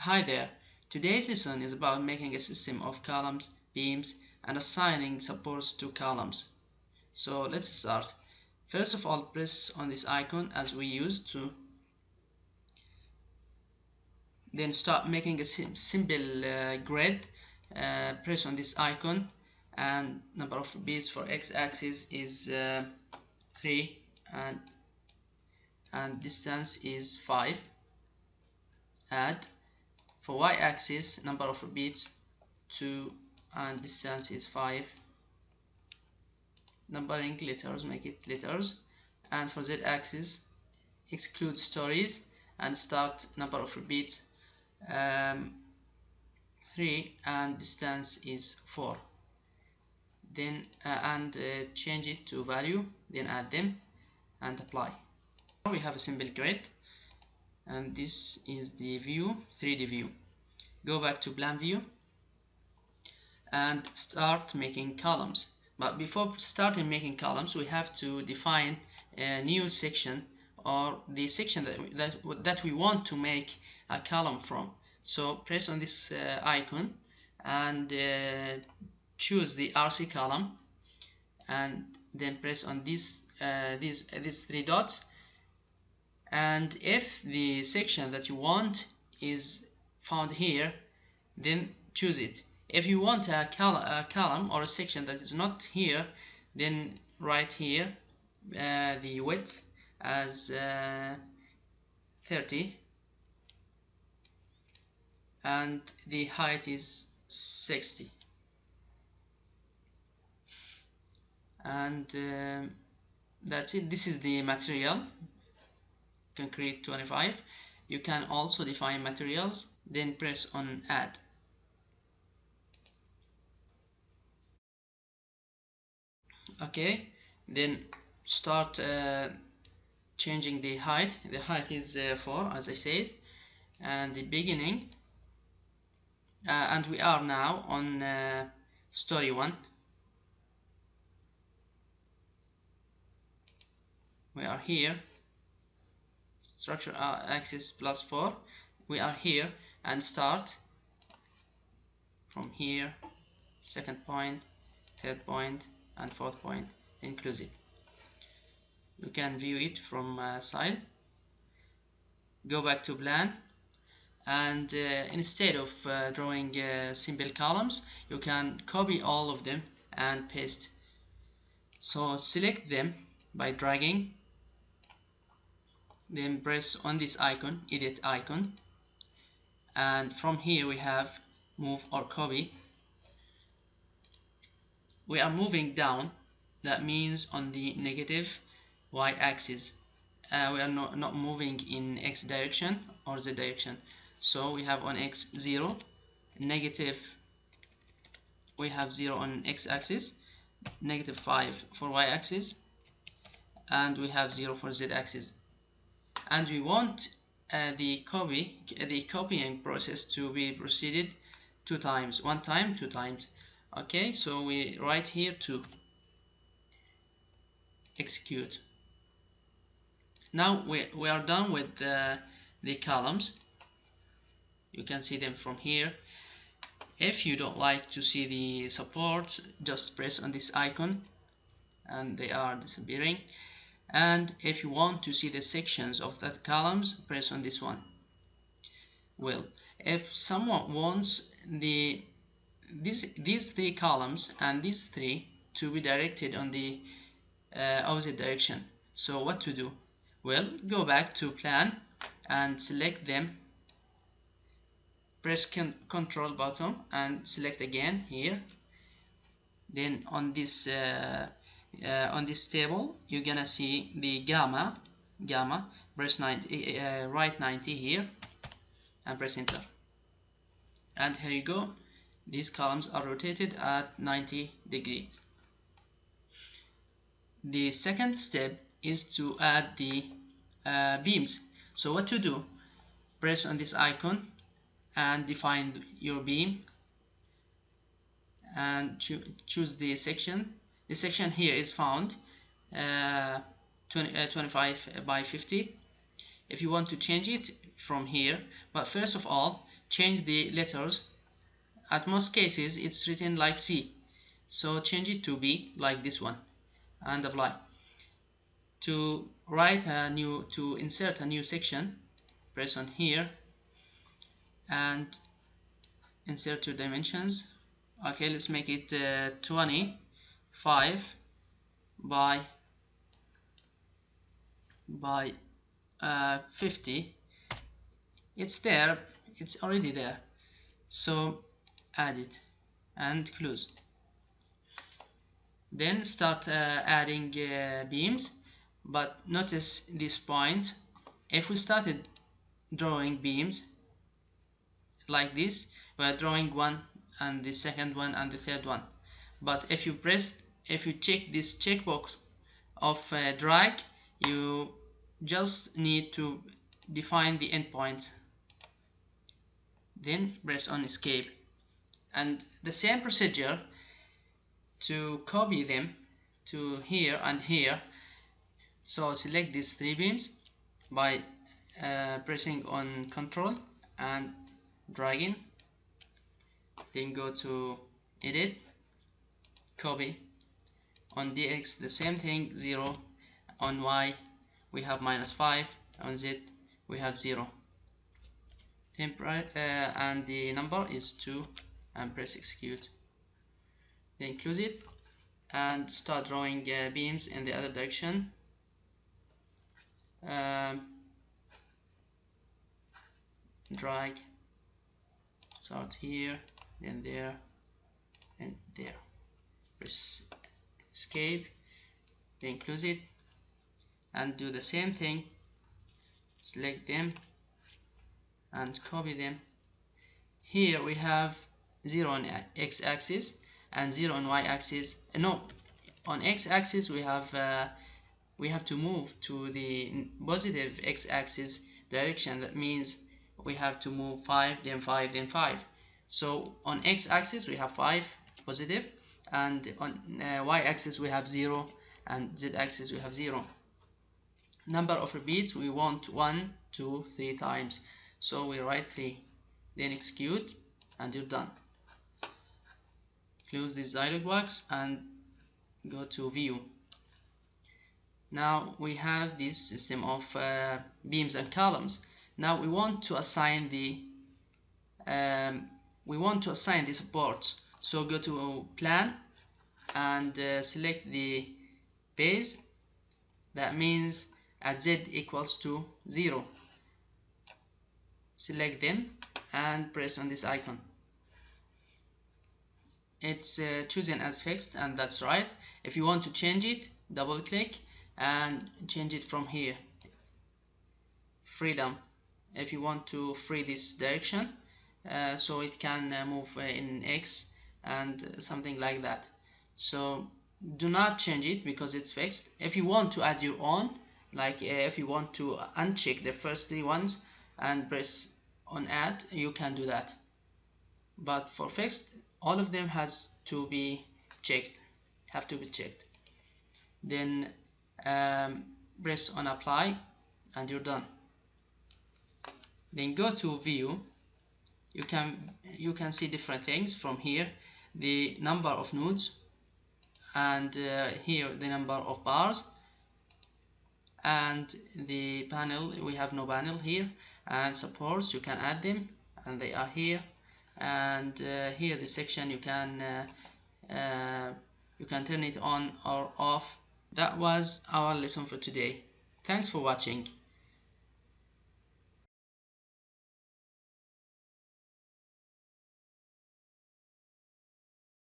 Hi there. Today's lesson is about making a system of columns, beams, and assigning supports to columns. So let's start. First of all, press on this icon as we used to. Then start making a simple grid. Press on this icon, and number of beats for x-axis is 3 and distance is 5. Add. For y-axis, number of beats 2 and distance is 5. Numbering letters, make it letters. And for z-axis, exclude stories and start number of beats 3 and distance is 4. Then change it to value, then add them and apply. Now we have a simple grid, and this is the view, 3D view. Go back to plan view and start making columns. But before starting making columns, we have to define a new section, or the section that we want to make a column from. So press on this icon and choose the RC column, and then press on these 3 dots. And if the section that you want is found here, then choose it. If you want a column or a section that is not here, then write here the width as 30 and the height is 60, and that's it. This is the material, concrete 25. You can also define materials, then press on add. Okay, then start changing the height. The height is 4, as I said, and the beginning, and we are now on story 1. We are here, structure axis plus 4. We are here, and start from here, second point, third point, and fourth point, then close it. You can view it from side. Go back to plan, and instead of drawing simple columns, you can copy all of them and paste. So select them by dragging, then press on this icon, edit icon, and from here we have move or copy. We are moving down, that means on the negative y-axis. We are not moving in x direction or z direction. So we have on x 0, negative, we have 0 on x-axis, negative 5 for y-axis, and we have 0 for z-axis. And we want the copying process to be proceeded 2 times, 1 time, 2 times. Okay, so we write here 2. Execute. Now we are done with the columns. You can see them from here. If you don't like to see the supports, just press on this icon and they are disappearing. And if you want to see the sections of that columns, press on this one. Well, if someone wants these 3 columns and these 3 to be directed on the opposite direction, so what to do? Well, go back to plan and select them, press Control button and select again here. Then on this table you're gonna see the gamma, press 90, write 90 here and press enter, and here you go. These columns are rotated at 90 degrees. The second step is to add the beams. So what to do? Press on this icon and define your beam and choose the section. The section here is found 25 by 50. If you want to change it from here, but first of all change the letters. At most cases it's written like C, so change it to B like this one and apply. To insert a new section, press on here and insert 2 dimensions. Okay, let's make it 25 by 50. It's there, it's already there, so add it and close. Then start adding beams, but notice this point. If we started drawing beams like this, we are drawing one and the second one and the third one, but if you check this checkbox of drag, you just need to define the endpoint, then press on escape, and the same procedure to copy them to here and here. So select these 3 beams by pressing on Ctrl and dragging, then go to edit, copy. On DX the same thing, 0. On Y we have -5, on Z we have 0. And the number is 2, and press execute. Then close it and start drawing beams in the other direction. Drag, start here, then there, and there. Press escape, then close it and do the same thing. Select them and copy them. Here we have 0 on x-axis and 0 on y-axis. No, on x-axis we have to move to the positive x-axis direction. That means we have to move 5, then 5, then 5. So on x-axis we have 5 positive, and on y-axis we have 0, and z-axis we have 0. Number of repeats we want 1, 2, 3 times, so we write 3, then execute and you're done. Close this dialog box and go to view. Now we have this system of beams and columns. Now we want to assign the supports. So go to plan and select the base. That means at Z equals to 0. Select them and press on this icon. It's chosen as fixed, and that's right. If you want to change it, double click and change it from here. Freedom. If you want to free this direction so it can move in X and something like that. So do not change it because it's fixed. If you want to add your own, like if you want to uncheck the first 3 ones and press on add, you can do that. But for fixed, all of them have to be checked. Then press on apply and you're done. Then go to view. You can see different things from here: the number of nodes, and here the number of bars, and the panel. We have no panel here, and supports, you can add them and they are here, and here the section you can turn it on or off. That was our lesson for today. Thanks for watching.